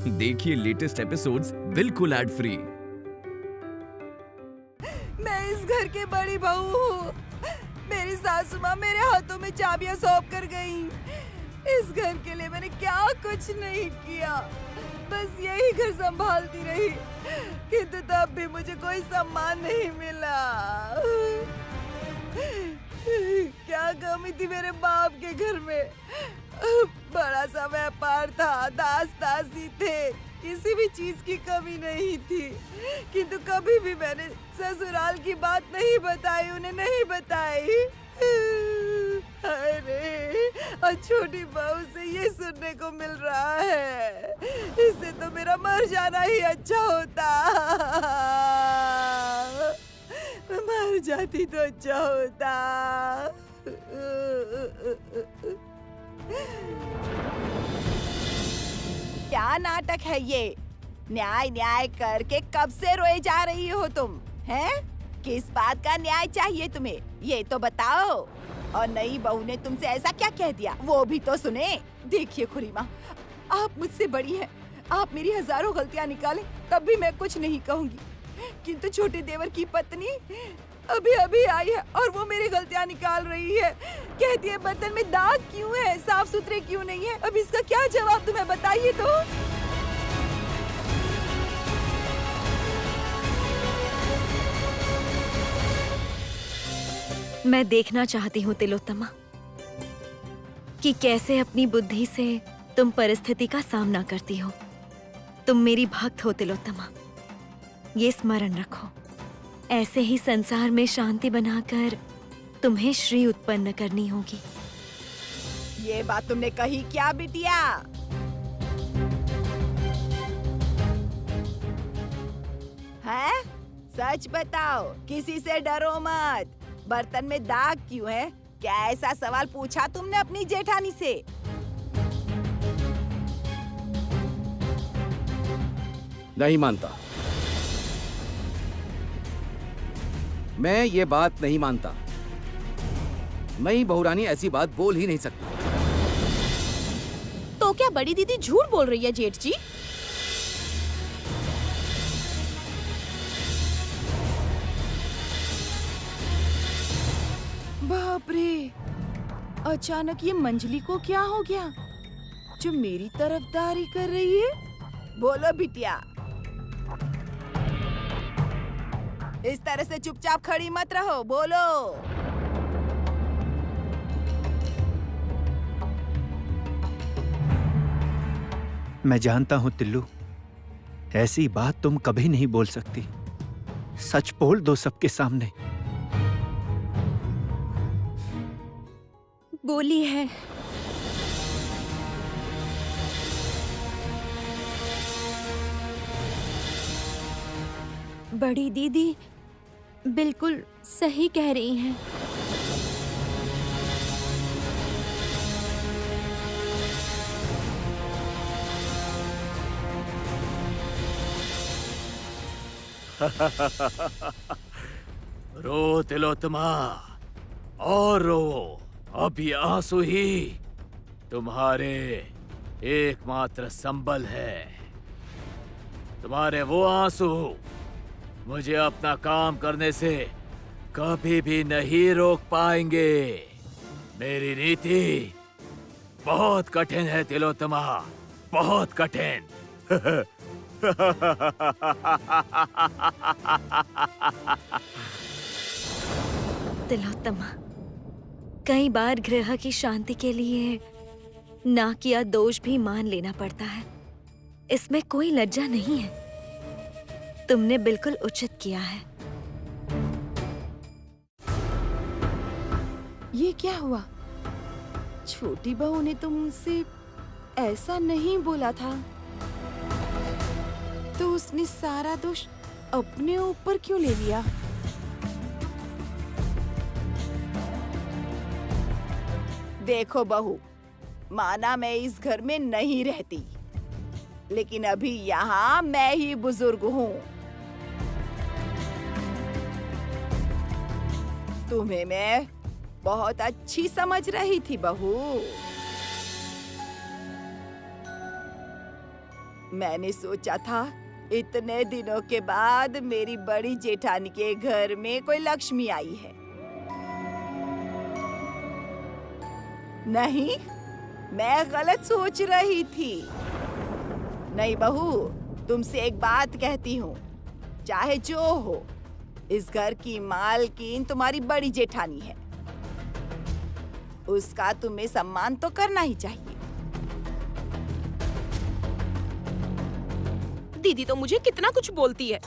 देखिए latest episodes बिल्कुल ad free. मैं इस घर की बड़ी बहू हूँ। मेरी सासू माँ मेरे हाथों में चाबियां सौंप कर गई। इस घर के लिए मैंने क्या कुछ नहीं किया, बस यही घर संभालती रही, किंतु तब भी मुझे कोई सम्मान नहीं मिला। क्या कमी थी मेरे बाप के घर में? बड़ा सा व्यापार था, दास दासी थे, किसी भी चीज की कमी नहीं थी, किंतु कभी भी मैंने ससुराल की बात नहीं बताई, उन्हें नहीं बताई। अरे और छोटी बहू से ये सुनने को मिल रहा है, इससे तो मेरा मर जाना ही अच्छा होता। मैं मर जाती तो अच्छा होता। क्या नाटक है ये? न्याय न्याय करके कब से रोए जा रही हो तुम? हैं? किस बात का न्याय चाहिए तुम्हें? ये तो बताओ। और नई बहू ने तुमसे ऐसा क्या कह दिया, वो भी तो सुने। देखिए खुरीमा, आप मुझसे बड़ी हैं, आप मेरी हजारों गलतियां निकालें तब भी मैं कुछ नहीं कहूंगी, किंतु छोटे देवर की पत्नी अभी अभी आई है और वो मेरी गलतियां निकाल रही है। कहती है बर्तन में दाग क्यों है, साफ सुथरे क्यों नहीं है। अब इसका क्या जवाब तुम्हें बताइए तो। मैं देखना चाहती हूँ तिलोत्तमा कि कैसे अपनी बुद्धि से तुम परिस्थिति का सामना करती हो। तुम मेरी भक्त हो तिलोत्तमा, ये स्मरण रखो। ऐसे ही संसार में शांति बनाकर तुम्हें श्री उत्पन्न करनी होगी। ये बात तुमने कही क्या बिटिया? हैं? सच बताओ, किसी से डरो मत। बर्तन में दाग क्यों है? क्या ऐसा सवाल पूछा तुमने अपनी जेठानी से? नहीं मानता, मैं ये बात नहीं मानता। नई बहुरानी ऐसी बात बोल ही नहीं सकती। तो क्या बड़ी दीदी झूठ बोल रही है जेठ जी? बाप रे, अचानक ये मंजली को क्या हो गया जो मेरी तरफदारी कर रही है? बोलो बिटिया, इस तरह से चुपचाप खड़ी मत रहो, बोलो। मैं जानता हूं तिल्लू, ऐसी बात तुम कभी नहीं बोल सकती। सच बोल दो सबके सामने। बोली है। बड़ी दीदी बिल्कुल सही कह रही हैं। रो तिलोत्तमा और रो। अब ये आंसू ही तुम्हारे एकमात्र संबल है। तुम्हारे वो आंसू मुझे अपना काम करने से कभी भी नहीं रोक पाएंगे। मेरी नीति बहुत कठिन है तिलोत्तमा, बहुत कठिन। तिलोत्तमा, कई बार गृह की शांति के लिए ना किया दोष भी मान लेना पड़ता है। इसमें कोई लज्जा नहीं है। तुमने बिल्कुल उचित किया है। ये क्या हुआ? छोटी बहू ने तो मुझसे ऐसा नहीं बोला था, तो उसने सारा दोष अपने ऊपर क्यों ले लिया? देखो बहू, माना मैं इस घर में नहीं रहती, लेकिन अभी यहाँ मैं ही बुजुर्ग हूँ। तुम्हें मैं बहुत अच्छी समझ रही थी बहू। मैंने सोचा था इतने दिनों के बाद मेरी बड़ी जेठानी के घर में कोई लक्ष्मी आई है। नहीं, मैं गलत सोच रही थी। नहीं बहू, तुमसे एक बात कहती हूँ, चाहे जो हो, इस घर की मालकिन तुम्हारी बड़ी जेठानी है। उसका तुम्हें सम्मान तो करना ही चाहिए। दीदी तो मुझे कितना कुछ बोलती है,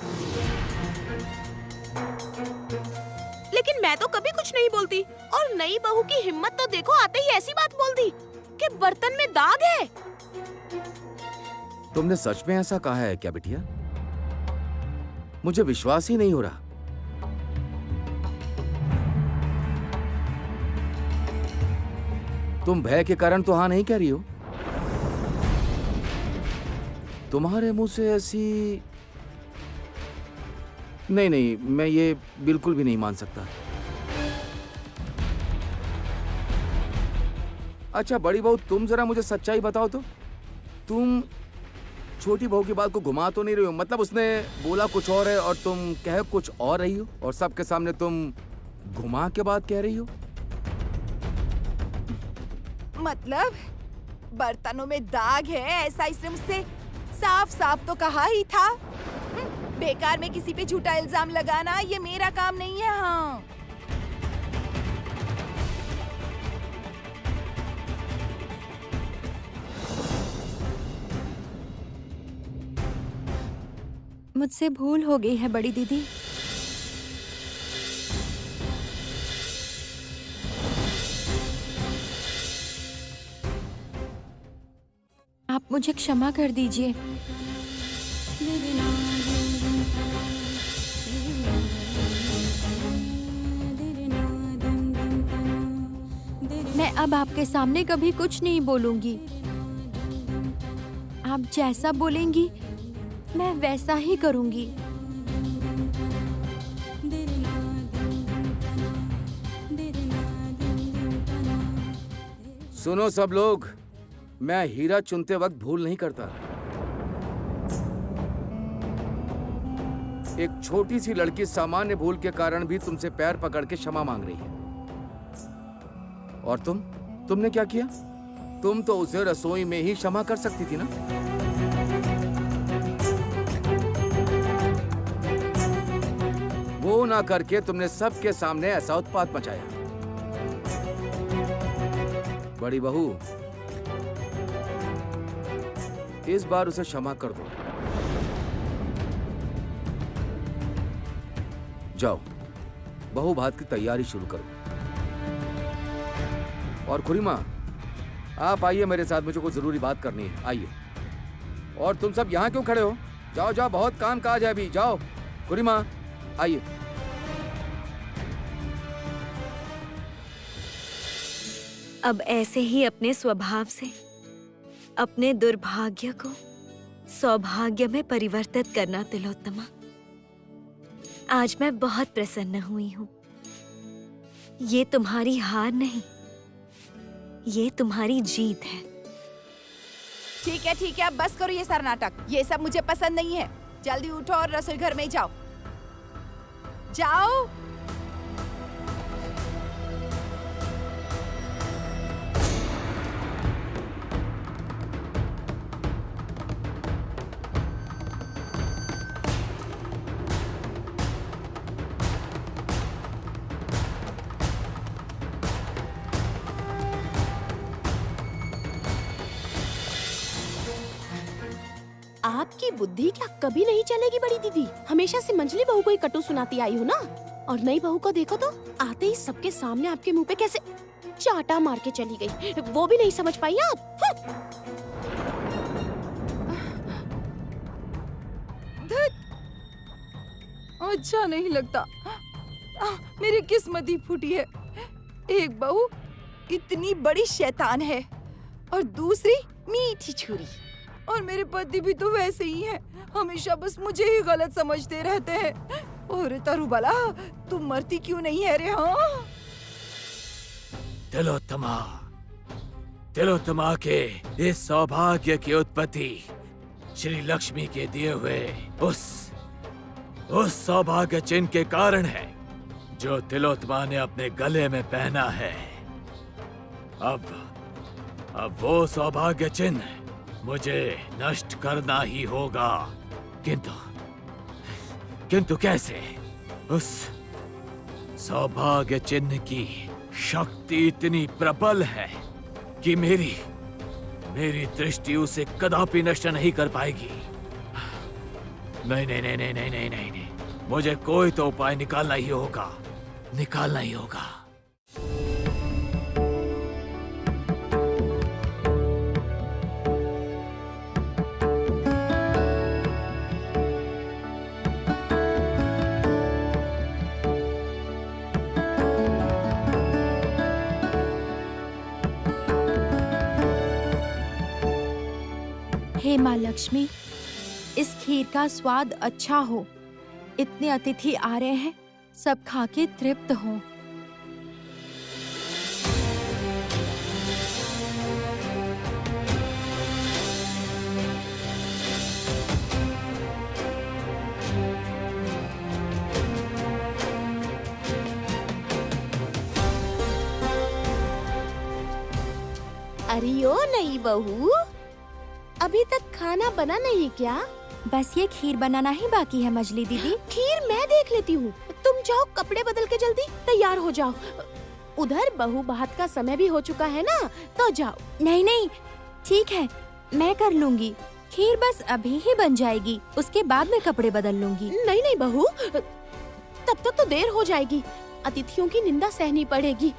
लेकिन मैं तो कभी कुछ नहीं बोलती। और नई बहू की हिम्मत तो देखो, आते ही ऐसी बात बोल दी कि बर्तन में दाग है। तुमने सच में ऐसा कहा है क्या बिटिया? मुझे विश्वास ही नहीं हो रहा। तुम भय के कारण तो हाँ नहीं कह रही हो। तुम्हारे मुंह से ऐसी नहीं, मैं ये बिल्कुल भी नहीं मान सकता। अच्छा बड़ी बहू, तुम जरा मुझे सच्चाई बताओ तो, तुम छोटी बहू की बात को घुमा तो नहीं रही हो? मतलब उसने बोला कुछ और है और तुम कह कुछ और रही हो, और सबके सामने तुम घुमा के बात कह रही हो। मतलब बर्तनों में दाग है ऐसा इसने मुझसे साफ साफ तो कहा ही था। बेकार में किसी पे झूठा इल्जाम लगाना ये मेरा काम नहीं है। हाँ, मुझसे भूल हो गई है बड़ी दीदी। आप मुझे क्षमा कर दीजिए। मैं अब आपके सामने कभी कुछ नहीं बोलूंगी। आप जैसा बोलेंगी मैं वैसा ही करूंगी। सुनो सब लोग, मैं हीरा चुनते वक्त भूल नहीं करता। एक छोटी सी लड़की सामान्य भूल के कारण भी तुमसे पैर पकड़ के क्षमा मांग रही है। और तुमने क्या किया? तुम तो उसे रसोई में ही क्षमा कर सकती थी ना। वो ना करके तुमने सबके सामने ऐसा उत्पात मचाया। बड़ी बहू, इस बार उसे क्षमा कर दो। जाओ, बहू भात की तैयारी शुरू करो। और खुरीमा, आप आइए मेरे साथ, मुझे कोई जरूरी बात करनी है। आइए। और तुम सब यहाँ क्यों खड़े हो? जाओ जाओ, बहुत काम काज है अभी। जाओ खुरीमा, आइए। अब ऐसे ही अपने स्वभाव से अपने दुर्भाग्य को सौभाग्य में परिवर्तित करना तिलोत्तमा। आज मैं बहुत प्रसन्न हुई हूँ। ये तुम्हारी हार नहीं, ये तुम्हारी जीत है। ठीक है, अब बस करो ये सारा नाटक। ये सब मुझे पसंद नहीं है। जल्दी उठो और रसोई घर में जाओ। जाओ। आपकी बुद्धि क्या कभी नहीं चलेगी बड़ी दीदी? हमेशा से मंझली बहू को ही कटु सुनाती आई हो ना। और नई बहू को देखो तो आते ही सबके सामने आपके मुंह पे कैसे चाटा मार के चली गई, वो भी नहीं समझ पाई आप। अच्छा नहीं लगता। मेरी किस्मत ही फूटी है। एक बहू इतनी बड़ी शैतान है और दूसरी मीठी छुरी। और मेरे पति भी तो वैसे ही हैं, हमेशा बस मुझे ही गलत समझते रहते हैं। और तरुबाला, तुम मरती क्यों नहीं है रे? हाँ, तिलोत्तमा के इस सौभाग्य की उत्पत्ति श्री लक्ष्मी के दिए हुए उस सौभाग्य चिन्ह के कारण है जो तिलोत्तमा ने अपने गले में पहना है। अब वो सौभाग्य चिन्ह मुझे नष्ट करना ही होगा, किंतु कैसे? उस सौभाग्य चिन्ह की शक्ति इतनी प्रबल है कि मेरी दृष्टि उसे कदापि नष्ट नहीं कर पाएगी। नहीं नहीं नहीं नहीं नहीं नहीं नहीं नहीं, मुझे कोई तो उपाय निकालना ही होगा। हे माँ लक्ष्मी, इस खीर का स्वाद अच्छा हो। इतने अतिथि आ रहे हैं, सब खा के तृप्त हो। अरे ओ नई बहू, अभी तक खाना बना नहीं क्या? बस ये खीर बनाना ही बाकी है मजली दीदी। खीर मैं देख लेती हूँ, तुम जाओ कपड़े बदल के जल्दी तैयार हो जाओ। उधर बहू बात का समय भी हो चुका है ना, तो जाओ। नहीं नहीं, ठीक है, मैं कर लूंगी। खीर बस अभी ही बन जाएगी, उसके बाद मैं कपड़े बदल लूंगी। नहीं नहीं बहू, तब तक तो देर हो जाएगी। अतिथियों की निंदा सहनी पड़ेगी।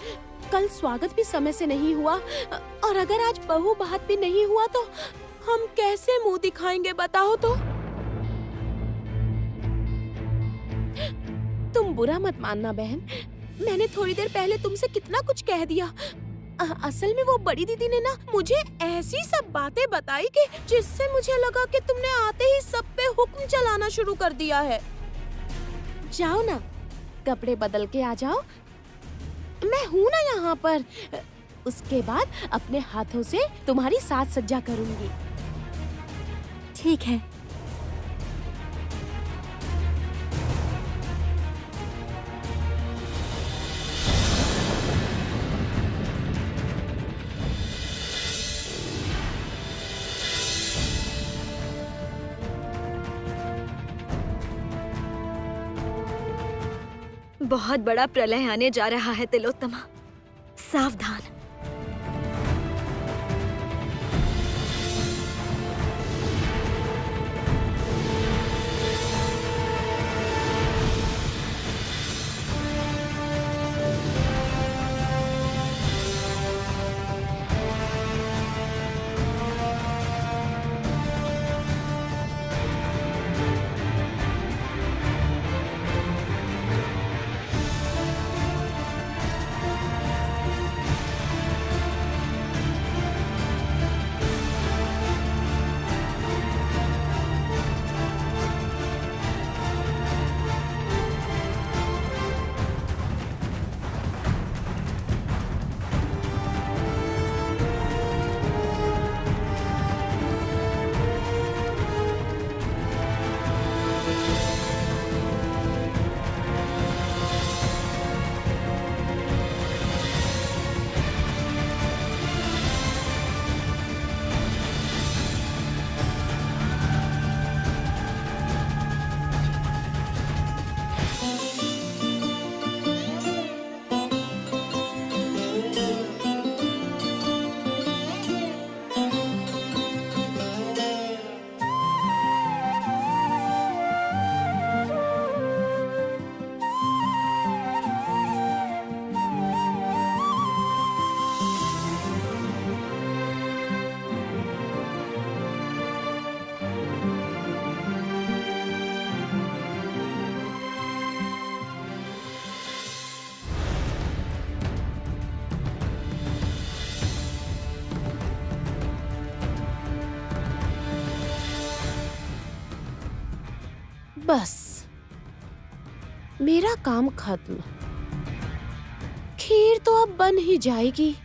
कल स्वागत भी समय से नहीं हुआ, और अगर आज बहू बात भी नहीं हुआ तो हम कैसे मुंह दिखाएंगे बताओ तो? तुम बुरा मत मानना बहन, मैंने थोड़ी देर पहले तुमसे कितना कुछ कह दिया। असल में वो बड़ी दीदी ने ना मुझे ऐसी सब बातें बताई कि जिससे मुझे लगा कि तुमने आते ही सब पे हुक्म चलाना शुरू कर दिया है। जाओ ना, कपड़े बदल के आ जाओ, मैं हूँ ना यहाँ पर। उसके बाद अपने हाथों से तुम्हारी साज सज्जा करूंगी। ठीक है। बहुत बड़ा प्रलय आने जा रहा है तिलोत्तमा, सावधान। बस मेरा काम खत्म। खीर तो अब बन ही जाएगी।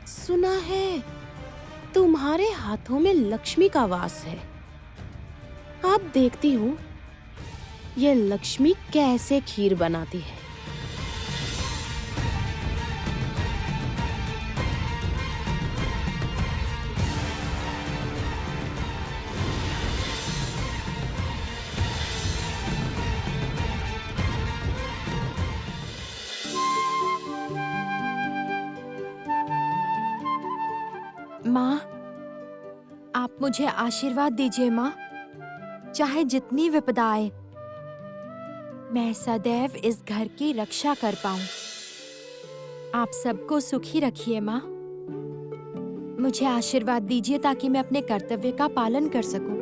सुना है तुम्हारे हाथों में लक्ष्मी का वास है। अब देखती हूँ ये लक्ष्मी कैसे खीर बनाती है। माँ, आप मुझे आशीर्वाद दीजिए माँ। चाहे जितनी विपदा आए, मैं सदैव इस घर की रक्षा कर पाऊं। आप सबको सुखी रखिए माँ। मुझे आशीर्वाद दीजिए ताकि मैं अपने कर्तव्य का पालन कर सकूं।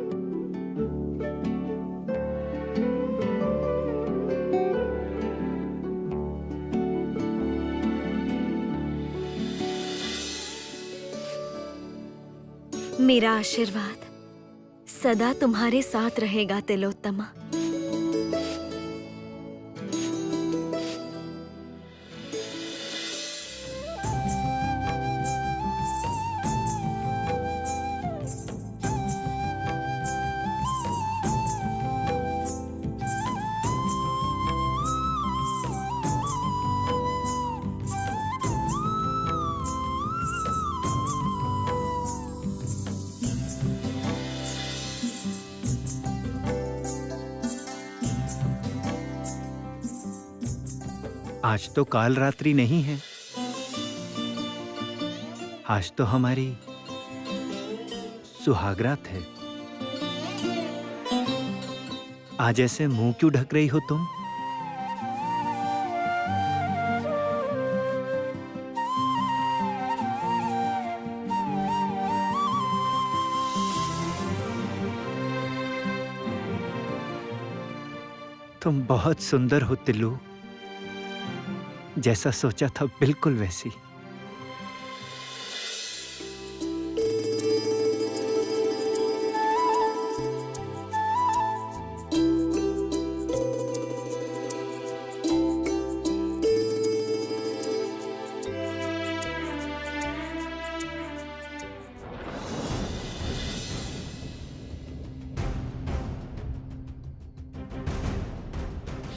मेरा आशीर्वाद सदा तुम्हारे साथ रहेगा तिलोत्तमा। आज तो काल रात्रि नहीं है, आज तो हमारी सुहागरात है। आज ऐसे मुंह क्यों ढक रही हो तुम? तुम बहुत सुंदर हो तिल्लू। जैसा सोचा था बिल्कुल वैसी।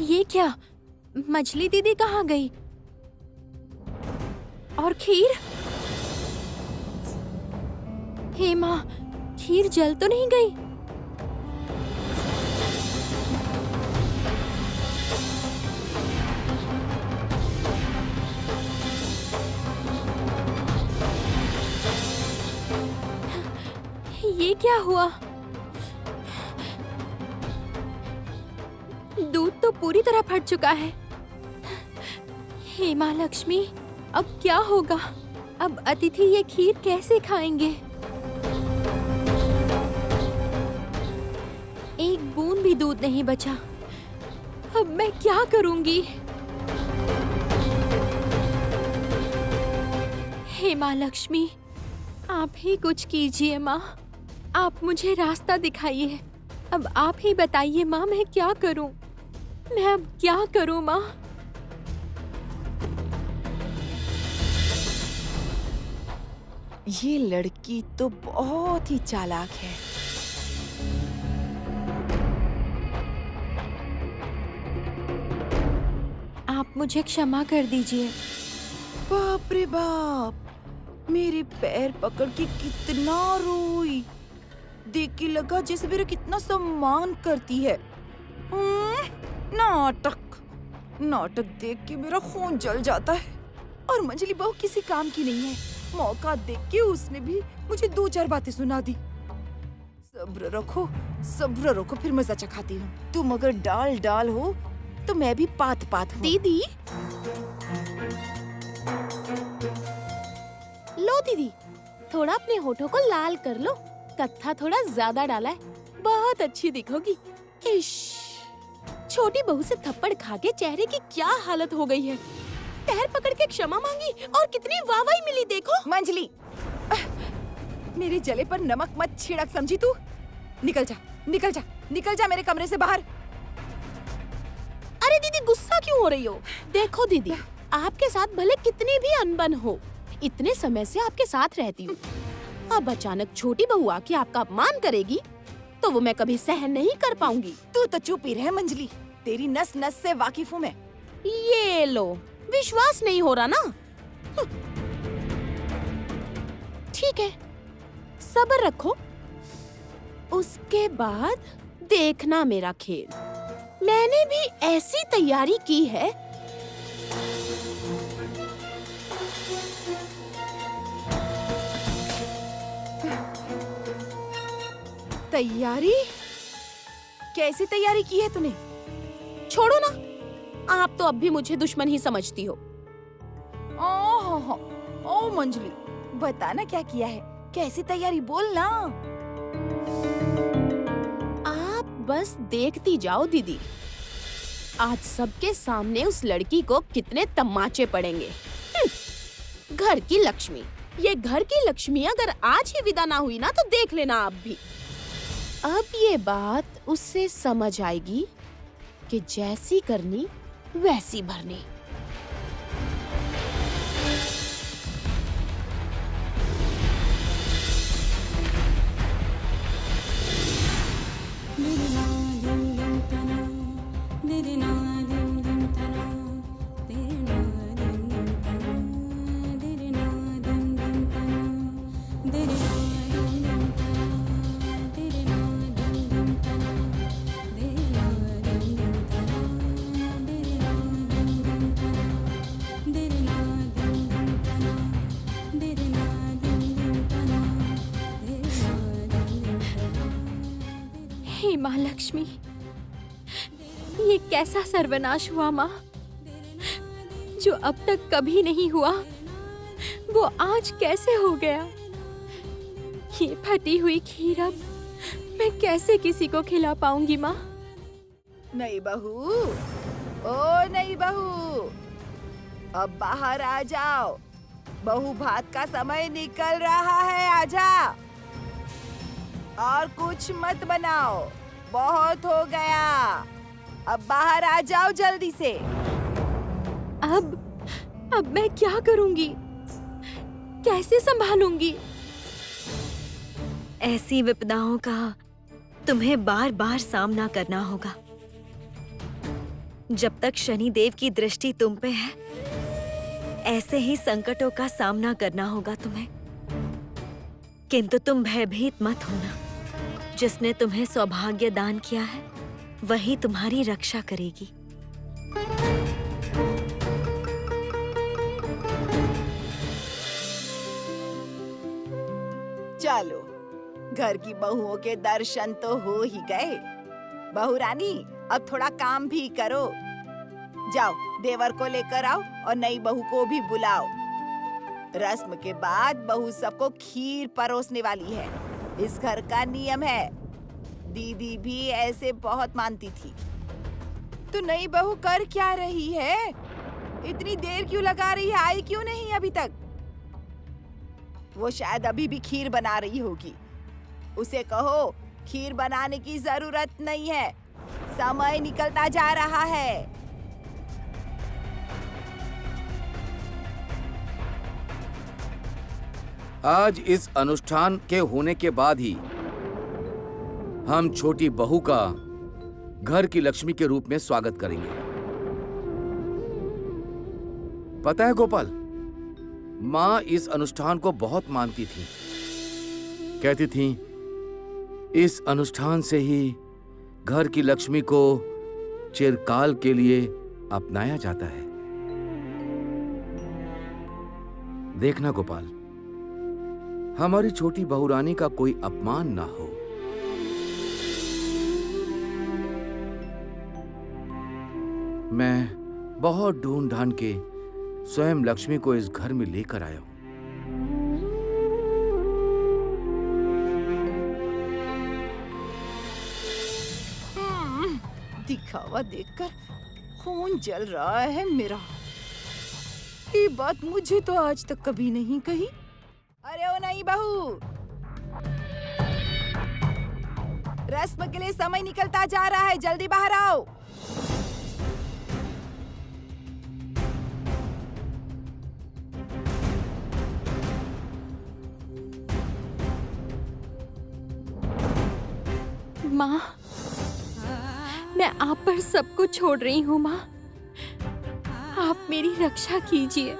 ये क्या? मछली दीदी कहाँ गई? और खीर? हे माँ, खीर जल तो नहीं गई? ये क्या हुआ? दूध तो पूरी तरह फट चुका है। हे माँ लक्ष्मी, अब क्या होगा? अब अतिथि ये खीर कैसे खाएंगे? एक बूंद भी दूध नहीं बचा। अब मैं क्या करूंगी? हे माँ लक्ष्मी, आप ही कुछ कीजिए माँ। आप मुझे रास्ता दिखाइए। अब आप ही बताइए माँ, मैं क्या करूं? मैं अब क्या करूं माँ? ये लड़की तो बहुत ही चालाक है। आप मुझे क्षमा कर दीजिए। बाप रे बाप, मेरे पैर पकड़ के कितना रोई। देख के लगा जैसे मेरा कितना सम्मान करती है। नाटक नाटक देख के मेरा खून जल जाता है। और मंजली बहू किसी काम की नहीं है। मौका देख के उसने भी मुझे 2-4 बातें सुना दी। सब्र रखो, फिर मजा चखाती हूँ। तुम अगर डाल डाल हो तो मैं भी पात पात हूँ। दीदी, लो दीदी, थोड़ा अपने होठों को लाल कर लो। कत्था थोड़ा ज्यादा डाला है, बहुत अच्छी दिखोगी। इश, छोटी बहू से थप्पड़ खा के चेहरे की क्या हालत हो गई है। पैर पकड़ के क्षमा मांगी और कितनी वाहवाही मिली देखो। मंजली, मेरे जले पर नमक मत छिड़क, समझी तू? निकल जा मेरे कमरे से बाहर। अरे दीदी, गुस्सा क्यों हो रही हो? देखो दीदी, आपके साथ भले कितनी भी अनबन हो, इतने समय से आपके साथ रहती हूँ अब अचानक छोटी बहू आके आपका अपमान करेगी तो वो मैं कभी सहन नहीं कर पाऊंगी। तू तो चुप ही रह मंजली, तेरी नस नस से वाकिफ हूँ मैं। ये लो, विश्वास नहीं हो रहा ना? ठीक है, सब्र रखो, उसके बाद देखना मेरा खेल। मैंने भी ऐसी तैयारी की है। तैयारी? कैसी तैयारी की है तूने? छोड़ो ना, आप तो अब भी मुझे दुश्मन ही समझती हो। ओ मंजली, बता ना क्या किया है, कैसी तैयारी, बोल ना। आप बस देखती जाओ दीदी, आज सबके सामने उस लड़की को कितने तमाचे पड़ेंगे। घर की लक्ष्मी, ये घर की लक्ष्मी अगर आज ही विदा ना हुई ना तो देख लेना आप भी। अब ये बात उससे समझ आएगी कि जैसी करनी वैसी भरनी। हे माँ लक्ष्मी, ये कैसा सर्वनाश हुआ माँ, जो अब तक कभी नहीं हुआ वो आज कैसे हो गया। ये फटी हुई खीर अब मैं कैसे किसी को खिला पाऊंगी माँ। नहीं बहू, ओ नहीं बहू, अब बाहर आ जाओ, बहू भात का समय निकल रहा है, आजा। और कुछ मत बनाओ, बहुत हो गया, अब बाहर आ जाओ जल्दी से। अब मैं क्या करूंगी, कैसे संभालूंगी? ऐसी विपदाओं का तुम्हें बार बार सामना करना होगा। जब तक शनि देव की दृष्टि तुम पे है, ऐसे ही संकटों का सामना करना होगा तुम्हें। किंतु तुम भयभीत मत होना, जिसने तुम्हें सौभाग्य दान किया है वही तुम्हारी रक्षा करेगी। चलो, घर की बहुओं के दर्शन तो हो ही गए। बहू रानी, अब थोड़ा काम भी करो। जाओ, देवर को लेकर आओ और नई बहू को भी बुलाओ। रस्म के बाद बहू सबको खीर परोसने वाली है, इस घर का नियम है। दीदी भी ऐसे बहुत मानती थी। तो नई बहू कर क्या रही है? इतनी देर क्यों लगा रही है? आई क्यों नहीं अभी तक? वो शायद अभी भी खीर बना रही होगी। उसे कहो खीर बनाने की जरूरत नहीं है, समय निकलता जा रहा है। आज इस अनुष्ठान के होने के बाद ही हम छोटी बहू का घर की लक्ष्मी के रूप में स्वागत करेंगे। पता है गोपाल, माँ इस अनुष्ठान को बहुत मानती थी। कहती थी इस अनुष्ठान से ही घर की लक्ष्मी को चिरकाल के लिए अपनाया जाता है। देखना गोपाल, हमारी छोटी बहू रानी का कोई अपमान ना हो। मैं बहुत ढूंढ ढांढ के स्वयं लक्ष्मी को इस घर में लेकर आया हूं। दिखावा देखकर खून जल रहा है मेरा। ये बात मुझे तो आज तक कभी नहीं कही। अरे ओ नई बहू, रस्म के लिए समय निकलता जा रहा है, जल्दी बाहर आओ। माँ, मैं आप पर सब कुछ छोड़ रही हूँ माँ। आप मेरी रक्षा कीजिए।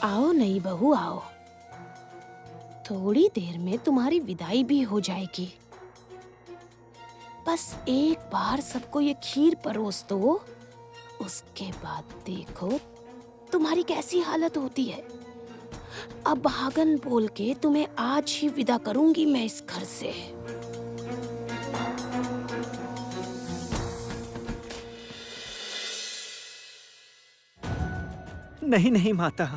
आओ नई बहू आओ, थोड़ी देर में तुम्हारी विदाई भी हो जाएगी। बस एक बार सबको ये खीर परोस दो, उसके बाद देखो तुम्हारी कैसी हालत होती है। अब भागन बोल के तुम्हें आज ही विदा करूंगी मैं इस घर से। नहीं नहीं माता,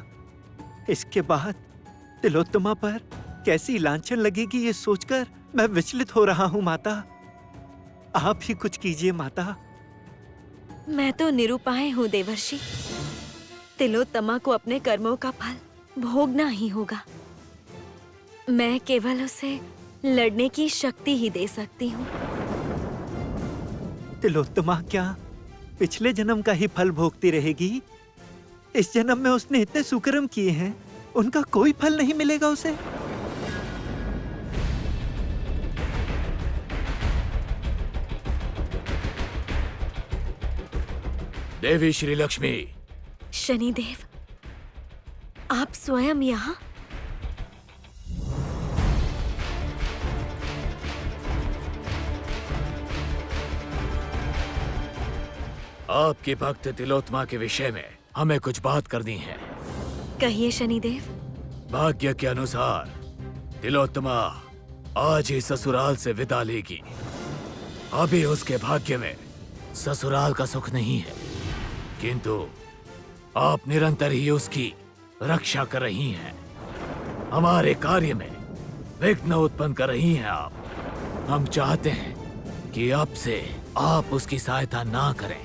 इसके बाद तिलोत्तमा पर कैसी लांछन लगेगी ये सोचकर मैं विचलित हो रहा हूँ माता। आप ही कुछ कीजिए माता। मैं तो निरुपाय हूँ देवर्षि। तिलोत्तमा को अपने कर्मों का फल भोगना ही होगा। मैं केवल उसे लड़ने की शक्ति ही दे सकती हूँ। तिलोत्तमा क्या पिछले जन्म का ही फल भोगती रहेगी? इस जन्म में उसने इतने सुकर्म किए हैं, उनका कोई फल नहीं मिलेगा उसे? देवी श्री लक्ष्मी। शनिदेव, आप स्वयं यहाँ? आपकी भक्त तिलोत्तमा के विषय में हमें कुछ बात करनी है। कहिए शनिदेव। भाग्य के अनुसार तिलोत्तमा आज ही ससुराल से विदा लेगी। अभी उसके भाग्य में ससुराल का सुख नहीं है, किंतु आप निरंतर ही उसकी रक्षा कर रही हैं। हमारे कार्य में विघ्न उत्पन्न कर रही हैं आप। हम चाहते हैं कि अब से आप उसकी सहायता ना करें।